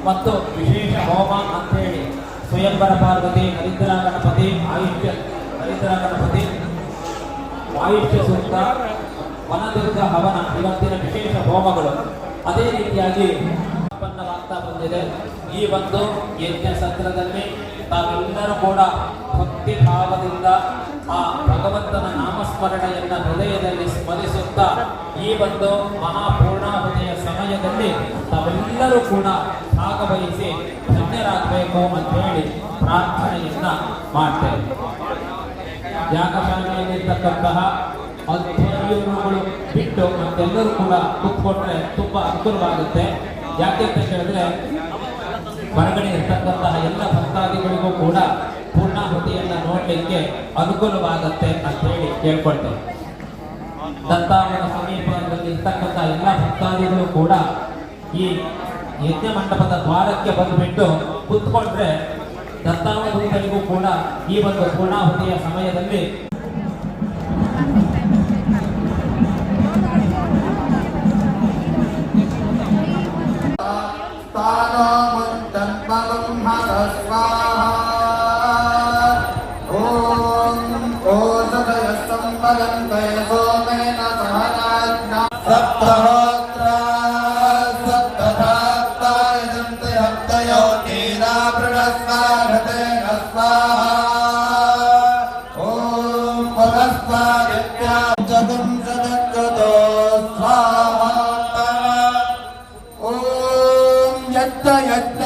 ಮತ್ತು ವಿಶೇಷ ಹೋಮ ಅಂತೇಳಿ ಸ್ವಯಂವರ ಪಾರ್ವತಿ, ಹರಿದ್ರ ಗಣಪತಿ, ಹರಿದ್ರ ಗಣಪತಿ, ಆಯುಷ್ಯ ಸೂಕ್ತ, ವನದುರ್ಗ ಹವನ ಇವತ್ತಿನ ವಿಶೇಷ ಹೋಮಗಳು. ಅದೇ ರೀತಿಯಾಗಿ ಸಂಪನ್ನವಾಗ್ತಾ ಬಂದಿದೆ. ಈ ಒಂದು ಯಜ್ಞ ಸತ್ರದಲ್ಲಿ ತಾವೆಲ್ಲರೂ ಕೂಡ ಭಕ್ತಿ ಭಾವದಿಂದ ಆ ಭಗವಂತನ ನಾಮಸ್ಮರಣೆಯನ್ನ ಹೃದಯದಲ್ಲಿ ಸ್ಮರಿಸುತ್ತಾ ಈ ಒಂದು ಮಹಾಪೂರ್ಣಾಹುತಿಯ ಸಮಯದಲ್ಲಿ ತಾವೆಲ್ಲರೂ ಕೂಡ ಭಾಗವಹಿಸಿ ಧನ್ಯರಾಗಬೇಕು ಅಂತ ಹೇಳಿ ಪ್ರಾರ್ಥನೆಯನ್ನ ಮಾಡ್ತೇವೆ. ಯಾಗಶಾಲೆಯಲ್ಲಿರ್ತಕ್ಕಂತಹ ಅಧ್ಯಯನಗಳು ಬಿಟ್ಟು ಮತ್ತೆಲ್ಲರೂ ಕೂಡ ಕೂತ್ಕೊಂಡ್ರೆ ತುಂಬಾ ಅನುಕೂಲವಾಗುತ್ತೆ. ಯಾಕೆಂತ ಹೇಳಿದ್ರೆ ಹೊರಗಡೆ ಇರ್ತಕ್ಕಂತಹ ಎಲ್ಲ ಭಕ್ತಾದಿಗಳಿಗೂ ಕೂಡ ಪೂರ್ಣಾಹುತಿಯನ್ನ ನೋಡ್ಲಿಕ್ಕೆ ಅನುಕೂಲವಾಗುತ್ತೆ ಅಂತ ಹೇಳಿ ಕೇಳ್ಕೊಳ್ತೇವೆ. ದತ್ತಾವನ ಸಮೀಪದಲ್ಲಿ ಇರ್ತಕ್ಕಂತಹ ಎಲ್ಲ ಭಕ್ತಾದಿಗಳು ಕೂಡ ಈ ಯಜ್ಞ ಮಂಟಪದ ದ್ವಾರಕ್ಕೆ ಬಂದುಬಿಟ್ಟು ಕೂತ್ಕೊಂಡ್ರೆ ದತ್ತಾವಧೂತರಿಗೂ ಕೂಡ ಈ ಒಂದು ಪೂರ್ಣಾಹುತಿಯ ಸಮಯದಲ್ಲಿ ಯಜ್ಞ